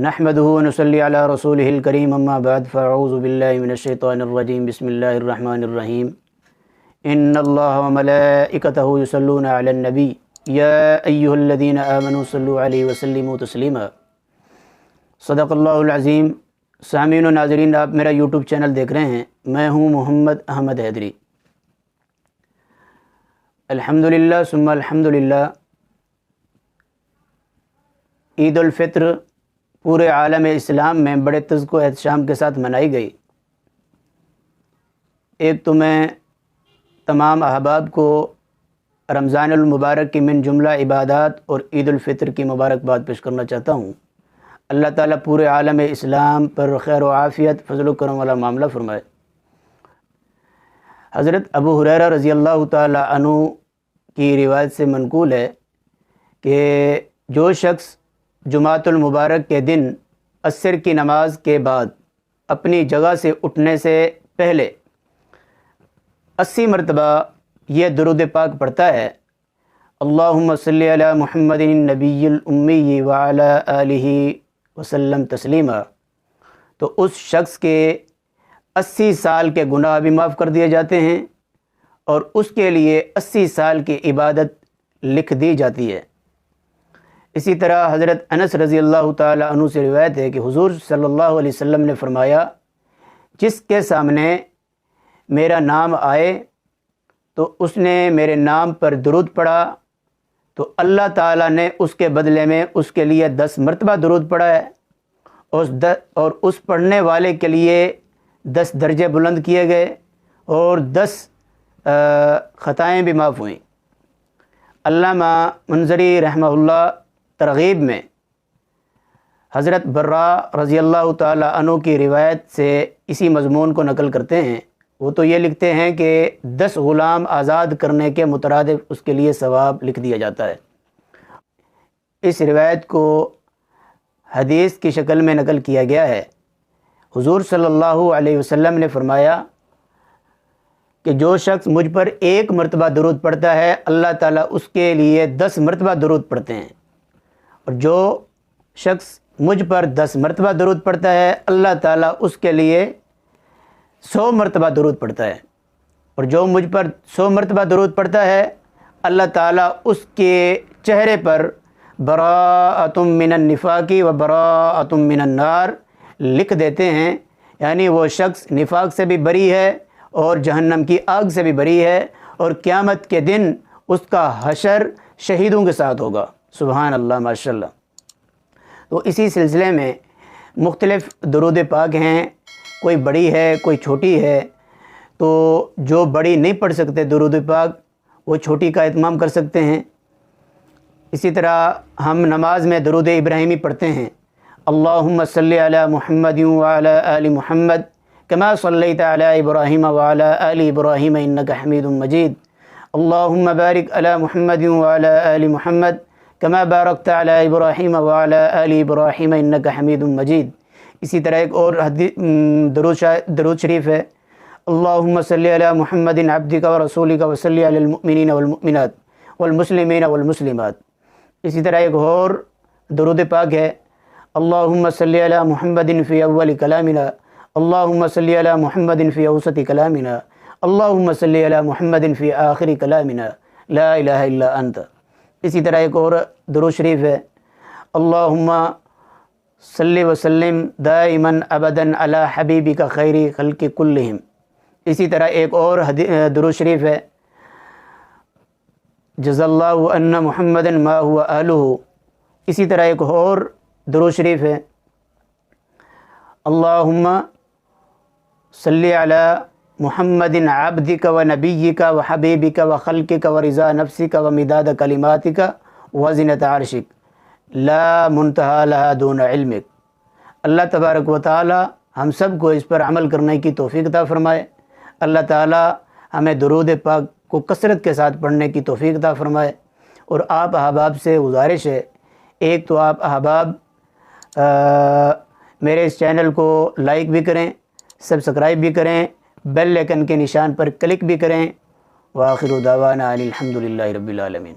نحمده ونصلي على رسوله الكريم اما بعد فاعوذ بالله من الشيطان الرجيم بسم الله الرحمن الرحيم ان الله وملائكته يصلون على النبي يا ايها الذين آمنوا صلوا عليه وسلموا تسليما صدق اللہ العظیم۔ سامعین و ناظرین، آپ میرا یوٹیوب چینل دیکھ رہے ہیں، میں ہوں محمد احمد حیدری۔ الحمدللہ ثم الحمدللہ، عید الفطر پورے عالم اسلام میں بڑے تذک و احتشام کے ساتھ منائی گئی۔ ایک تو میں تمام احباب کو رمضان المبارک کی من جملہ عبادات اور عید الفطر کی مبارکباد پیش کرنا چاہتا ہوں۔ اللہ تعالیٰ پورے عالم اسلام پر خیر و عافیت، فضل و کرم والا معاملہ فرمائے۔ حضرت ابو ہریرہ رضی اللہ تعالیٰ عنہ کی روایت سے منقول ہے کہ جو شخص جمعۃ المبارک کے دن عصر کی نماز کے بعد اپنی جگہ سے اٹھنے سے پہلے 80 مرتبہ یہ درود پاک پڑھتا ہے، اللہم صلی علی محمد النبی الامی وعلی آلہ وسلم تسلیما، تو اس شخص کے 80 سال کے گناہ بھی معاف کر دیے جاتے ہیں اور اس کے لیے 80 سال کی عبادت لکھ دی جاتی ہے۔ اسی طرح حضرت انس رضی اللہ تعالی عنہ سے روایت ہے کہ حضور صلی اللہ علیہ وسلم نے فرمایا، جس کے سامنے میرا نام آئے تو اس نے میرے نام پر درود پڑھا تو اللہ تعالیٰ نے اس کے بدلے میں اس کے لیے 10 مرتبہ درود پڑھا ہے، اور اس پڑھنے والے کے لیے 10 درجے بلند کیے گئے اور 10 خطائیں بھی معاف ہوئیں۔ علامہ منذری رحمہ اللہ ترغیب میں حضرت براء رضی اللہ تعالی عنہ کی روایت سے اسی مضمون کو نقل کرتے ہیں۔ وہ تو یہ لکھتے ہیں کہ 10 غلام آزاد کرنے کے مترادف اس کے لیے ثواب لکھ دیا جاتا ہے۔ اس روایت کو حدیث کی شکل میں نقل کیا گیا ہے۔ حضور صلی اللہ علیہ وسلم نے فرمایا کہ جو شخص مجھ پر 1 مرتبہ درود پڑھتا ہے، اللہ تعالیٰ اس کے لیے 10 مرتبہ درود پڑھتے ہیں، اور جو شخص مجھ پر 10 مرتبہ درود پڑھتا ہے، اللہ تعالیٰ اس کے لیے 100 مرتبہ درود پڑھتا ہے، اور جو مجھ پر 100 مرتبہ درود پڑھتا ہے، اللہ تعالیٰ اس کے چہرے پر براءۃ من النفاق و براءۃ من النار لکھ دیتے ہیں، یعنی وہ شخص نفاق سے بھی بری ہے اور جہنم کی آگ سے بھی بری ہے، اور قیامت کے دن اس کا حشر شہیدوں کے ساتھ ہوگا۔ سبحان اللہ، ماشاء اللہ۔ تو اسی سلسلے میں مختلف درود پاک ہیں، کوئی بڑی ہے کوئی چھوٹی ہے، تو جو بڑی نہیں پڑھ سکتے درود پاک، وہ چھوٹی کا اہتمام کر سکتے ہیں۔ اسی طرح ہم نماز میں درود ابراہیمی پڑھتے ہیں، اللہم صلی علی محمد وعلی آل محمد کما صلیت علی ابراہیم وعلی آل ابراہیم انک حمید مجید، اللہم بارک علی محمد وعلی آل محمد کما بارکت علی ابراہیم وعلی آل ابراہیم انک حمید مجید۔ اسی طرح ایک اور درود شریف ہے، اللہم صلی علی محمد عبدک ورسولک وصلی علی المؤمنین والمؤمنات والمسلمین والمسلمات۔ اسی طرح ایک اور درود پاک ہے، اللہم صلی علی محمد فی اول کلامنا، اللہم صلی علی محمد فی اوسط کلامنا، اللہم صلی علی محمد فی آخر کلامنا، لا الہ الا انت۔ اسی طرح ایک اور درود شریف ہے، اللہم صلی وسلم دائما ابدا علی حبیبک خیر خلق کلہم۔ اسی طرح ایک اور درود شریف ہے، جزا اللہ ان محمدا ما هو اہلہ۔ اسی طرح ایک اور درود شریف ہے، اللہم صلی علی محمد عبدک و نبیک و حبیبک و خلقک و رضا نفسک و مداد کلماتک و زینت عرشک لا منتہا لہا دون علمک۔ اللہ تبارک و تعالی ہم سب کو اس پر عمل کرنے کی توفیق عطا فرمائے۔ اللہ تعالی ہمیں درود پاک کو کثرت کے ساتھ پڑھنے کی توفیق عطا فرمائے۔ اور آپ احباب سے گزارش ہے، ایک تو آپ احباب میرے اس چینل کو لائک بھی کریں، سبسکرائب بھی کریں، بیل آئیکن کے نشان پر کلک بھی کریں۔ وآخر دعوانا الحمد للہ رب العالمین۔